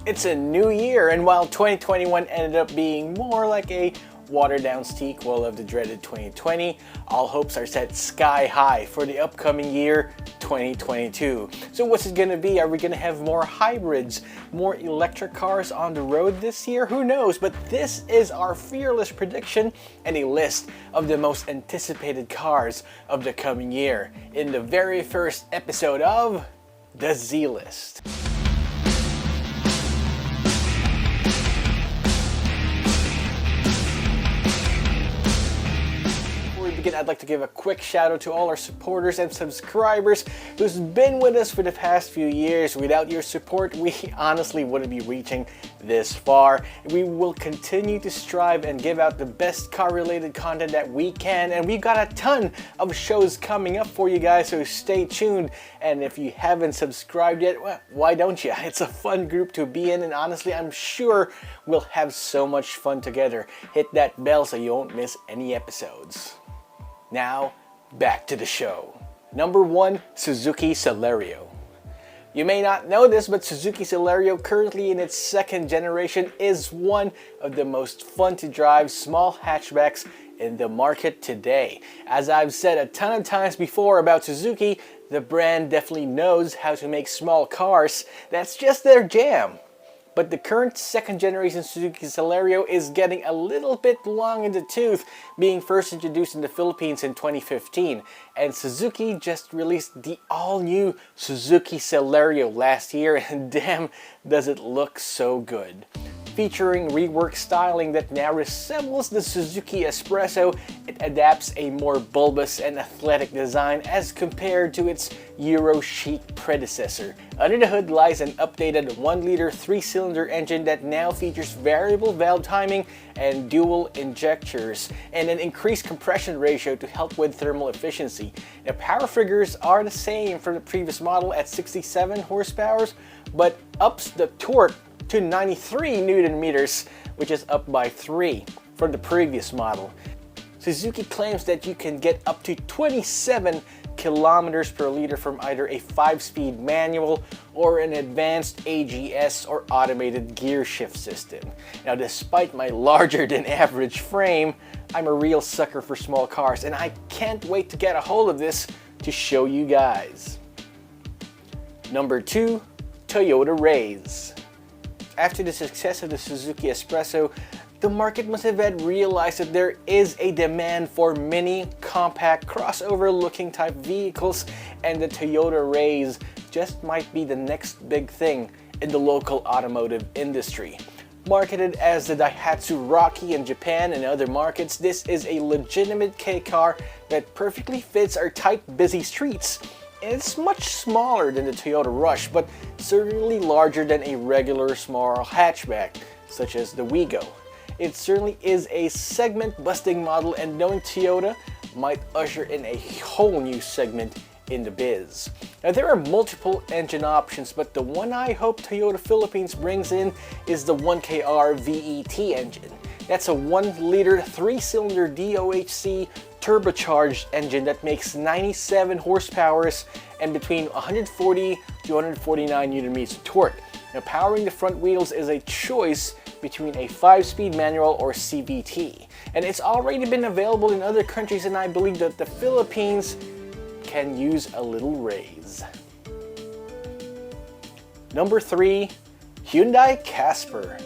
It's a new year, and while 2021 ended up being more like a watered-down sequel of the dreaded 2020, all hopes are set sky high for the upcoming year, 2022. So what's it gonna be? Are we gonna have more hybrids, more electric cars on the road this year? Who knows? But this is our fearless prediction and a list of the most anticipated cars of the coming year in the very first episode of the Z List. I'd like to give a quick shout out to all our supporters and subscribers who's been with us for the past few years. Without your support, we honestly wouldn't be reaching this far. We will continue to strive and give out the best car related content that we can, and we've got a ton of shows coming up for you guys, so stay tuned. And if you haven't subscribed yet, well, why don't you? It's a fun group to be in, and honestly I'm sure we'll have so much fun together. Hit that bell so you won't miss any episodes. Now, back to the show. Number 1, Suzuki Celerio. You may not know this, but Suzuki Celerio, currently in its second generation, is one of the most fun to drive small hatchbacks in the market today. As I've said a ton of times before about Suzuki, the brand definitely knows how to make small cars. That's just their jam. But the current second generation Suzuki Celerio is getting a little bit long in the tooth, being first introduced in the Philippines in 2015. And Suzuki just released the all-new Suzuki Celerio last year, and damn, does it look so good. Featuring reworked styling that now resembles the Suzuki Espresso, it adapts a more bulbous and athletic design as compared to its Euro chic predecessor. Under the hood lies an updated 1-liter 3-cylinder engine that now features variable valve timing and dual injectors, and an increased compression ratio to help with thermal efficiency. The power figures are the same from the previous model at 67 horsepower, but ups the torque to 93 Newton meters, which is up by 3 from the previous model. Suzuki claims that you can get up to 27 kilometers per liter from either a 5-speed manual or an advanced AGS or automated gear shift system. Now, despite my larger than average frame, I'm a real sucker for small cars, and I can't wait to get a hold of this to show you guys. Number 2, Toyota Raize. After the success of the Suzuki Espresso, the market must have had realized that there is a demand for mini, compact, crossover-looking type vehicles, and the Toyota Raize just might be the next big thing in the local automotive industry. Marketed as the Daihatsu Rocky in Japan and other markets, this is a legitimate K car that perfectly fits our tight, busy streets. It's much smaller than the Toyota Rush, but certainly larger than a regular small hatchback, such as the Wigo. It certainly is a segment-busting model, and knowing Toyota might usher in a whole new segment in the biz. Now, there are multiple engine options, but the one I hope Toyota Philippines brings in is the 1KR VET engine. That's a 1-liter 3-cylinder DOHC turbocharged engine that makes 97 horsepower and between 140 to 149 Newton meters of torque. Now, powering the front wheels is a choice between a 5-speed manual or CVT, and it's already been available in other countries, and I believe that the Philippines can use a little raise. Number 3, Hyundai Casper.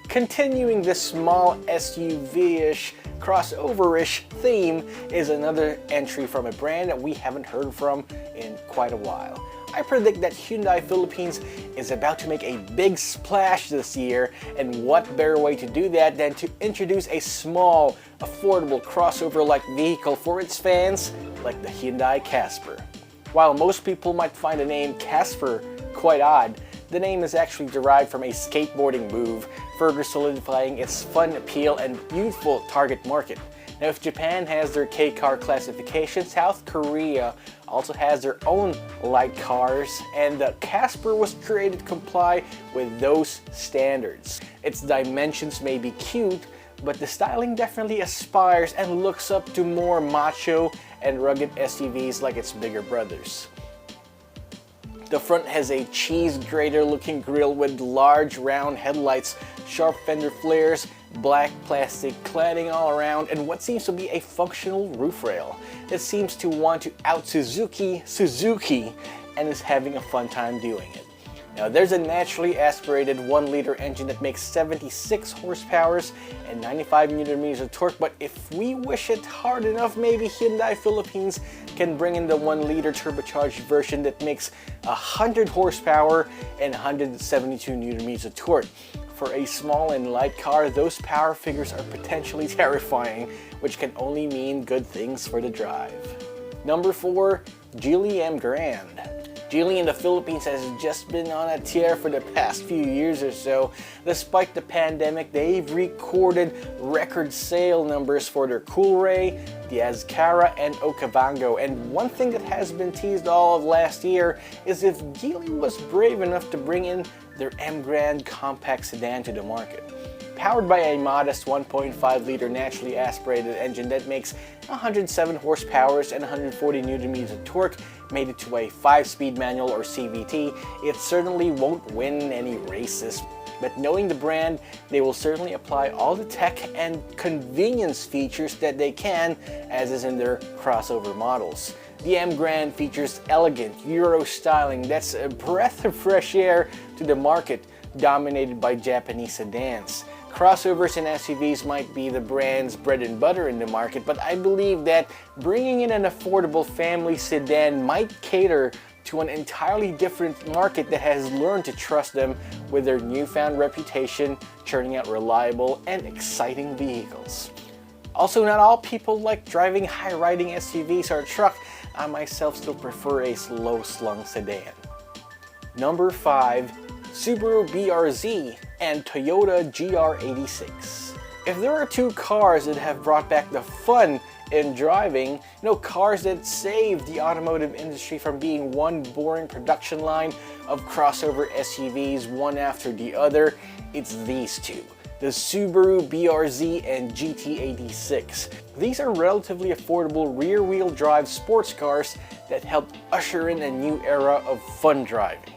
Continuing this small SUV-ish, crossover-ish theme is another entry from a brand that we haven't heard from in quite a while. I predict that Hyundai Philippines is about to make a big splash this year, and what better way to do that than to introduce a small, affordable crossover-like vehicle for its fans like the Hyundai Casper. While most people might find the name Casper quite odd, the name is actually derived from a skateboarding move, further solidifying its fun appeal and youthful target market. Now, if Japan has their K-car classification, South Korea also has their own light cars, and the Casper was created to comply with those standards. Its dimensions may be cute, but the styling definitely aspires and looks up to more macho and rugged SUVs like its bigger brothers. The front has a cheese grater looking grille with large round headlights, sharp fender flares, black plastic cladding all around, and what seems to be a functional roof rail. It seems to want to out Suzuki and is having a fun time doing it. Now there's a naturally aspirated 1-liter engine that makes 76 horsepower and 95 Nm of torque, but if we wish it hard enough, maybe Hyundai Philippines can bring in the 1-liter turbocharged version that makes 100 horsepower and 172 Nm of torque. For a small and light car, those power figures are potentially terrifying, which can only mean good things for the drive. Number 4, Geely Emgrand. Geely in the Philippines has just been on a tear for the past few years or so. Despite the pandemic, they've recorded record sale numbers for their Coolray, the Azkara, and Okavango. And one thing that has been teased all of last year is if Geely was brave enough to bring in their Emgrand compact sedan to the market. Powered by a modest 1.5-liter naturally aspirated engine that makes 107 horsepower and 140 Nm of torque, made it to a 5-speed manual or CVT, it certainly won't win any races. But knowing the brand, they will certainly apply all the tech and convenience features that they can, as is in their crossover models. The Emgrand features elegant Euro styling that's a breath of fresh air to the market dominated by Japanese sedans. Crossovers and SUVs might be the brand's bread and butter in the market, but I believe that bringing in an affordable family sedan might cater to an entirely different market that has learned to trust them with their newfound reputation, churning out reliable and exciting vehicles. Also, not all people like driving high-riding SUVs or a truck. I myself still prefer a slow-slung sedan. Number 5, Subaru BRZ and Toyota GR86. If there are two cars that have brought back the fun in driving, cars that saved the automotive industry from being one boring production line of crossover SUVs one after the other, it's these two. The Subaru BRZ and GT86. These are relatively affordable rear-wheel drive sports cars that helped usher in a new era of fun driving.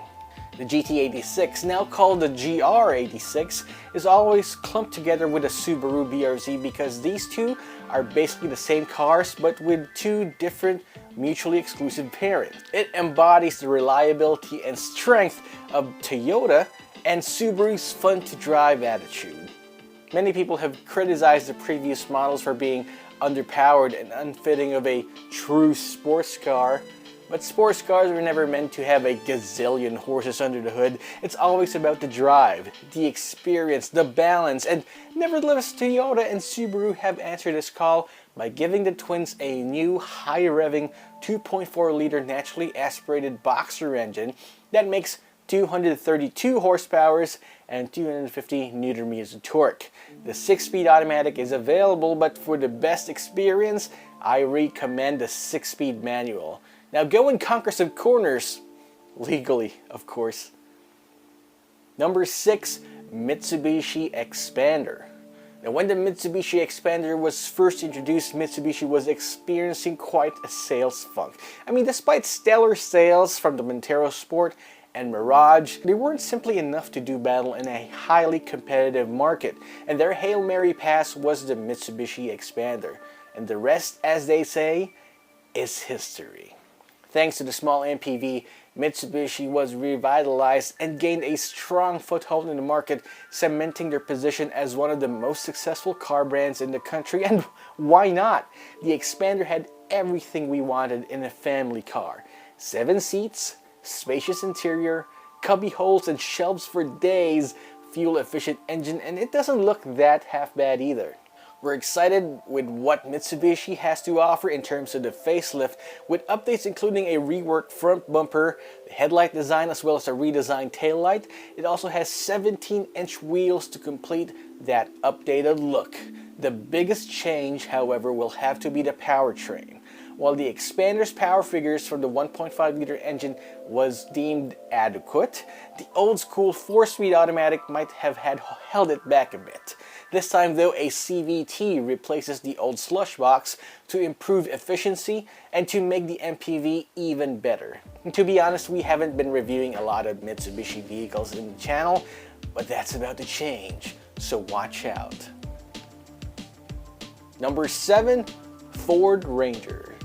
The GT86, now called the GR86, is always clumped together with a Subaru BRZ because these two are basically the same cars but with two different mutually exclusive parents. It embodies the reliability and strength of Toyota and Subaru's fun-to-drive attitude. Many people have criticized the previous models for being underpowered and unfitting of a true sports car. But sports cars were never meant to have a gazillion horses under the hood. It's always about the drive, the experience, the balance, and nevertheless Toyota and Subaru have answered this call by giving the twins a new high-revving 2.4-liter naturally aspirated boxer engine that makes 232 horsepower and 250 Nm of torque. The 6-speed automatic is available, but for the best experience, I recommend the 6-speed manual. Now go and conquer some corners, legally, of course. Number 6, Mitsubishi Xpander. Now when the Mitsubishi Xpander was first introduced, Mitsubishi was experiencing quite a sales funk. I mean, despite stellar sales from the Montero Sport and Mirage, they weren't simply enough to do battle in a highly competitive market, and their Hail Mary pass was the Mitsubishi Xpander. And the rest, as they say, is history. Thanks to the small MPV, Mitsubishi was revitalized and gained a strong foothold in the market, cementing their position as one of the most successful car brands in the country. And why not? The Xpander had everything we wanted in a family car. 7 seats, spacious interior, cubby holes and shelves for days, fuel-efficient engine, and it doesn't look that half bad either. We're excited with what Mitsubishi has to offer in terms of the facelift, with updates including a reworked front bumper, the headlight design, as well as a redesigned taillight. It also has 17-inch wheels to complete that updated look. The biggest change, however, will have to be the powertrain. While the Xpander's power figures from the 1.5-liter engine was deemed adequate, the old-school 4-speed automatic might have held it back a bit. This time though, a CVT replaces the old slush box to improve efficiency and to make the MPV even better. And to be honest, we haven't been reviewing a lot of Mitsubishi vehicles in the channel, but that's about to change, so watch out. Number 7, Ford Ranger.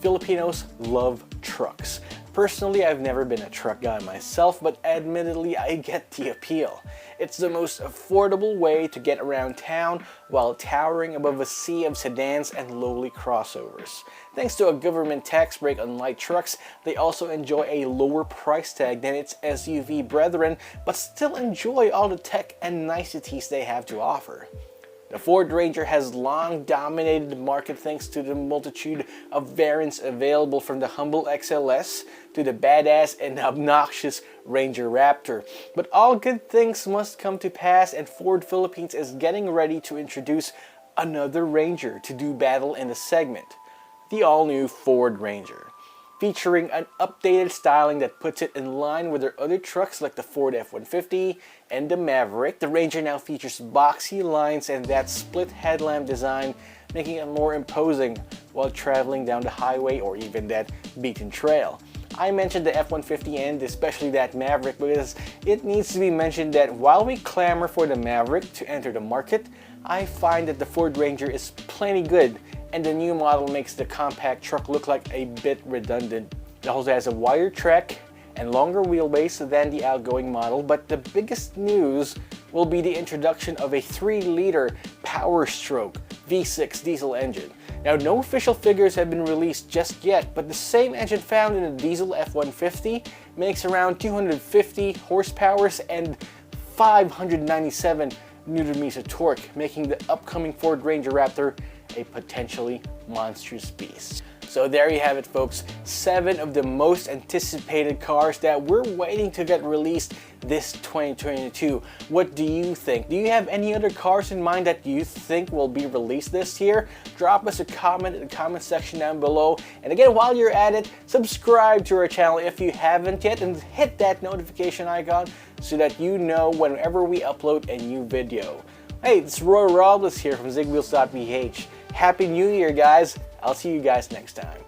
Filipinos love trucks. Personally, I've never been a truck guy myself, but admittedly, I get the appeal. It's the most affordable way to get around town while towering above a sea of sedans and lowly crossovers. Thanks to a government tax break on light trucks, they also enjoy a lower price tag than its SUV brethren, but still enjoy all the tech and niceties they have to offer. The Ford Ranger has long dominated the market thanks to the multitude of variants available, from the humble XLS to the badass and obnoxious Ranger Raptor. But all good things must come to pass, and Ford Philippines is getting ready to introduce another Ranger to do battle in the segment. The all-new Ford Ranger, featuring an updated styling that puts it in line with their other trucks like the Ford F-150 and the Maverick. The Ranger now features boxy lines and that split headlamp design, making it more imposing while traveling down the highway or even that beaten trail. I mentioned the F-150 and especially that Maverick because it needs to be mentioned that while we clamor for the Maverick to enter the market, I find that the Ford Ranger is plenty good, and the new model makes the compact truck look like a bit redundant. It also has a wider track and longer wheelbase than the outgoing model, but the biggest news will be the introduction of a 3-liter Power Stroke V6 diesel engine. Now, no official figures have been released just yet, but the same engine found in the diesel F-150 makes around 250 horsepower and 597 Nm torque, making the upcoming Ford Ranger Raptor a potentially monstrous beast. So there you have it, folks. 7 of the most anticipated cars that we're waiting to get released this 2022. What do you think? Do you have any other cars in mind that you think will be released this year? Drop us a comment in the comment section down below. And again, while you're at it, subscribe to our channel if you haven't yet, and hit that notification icon so that you know whenever we upload a new video. Hey, it's Roy Robles here from ZigWheels.PH. Happy New Year, guys. I'll see you guys next time.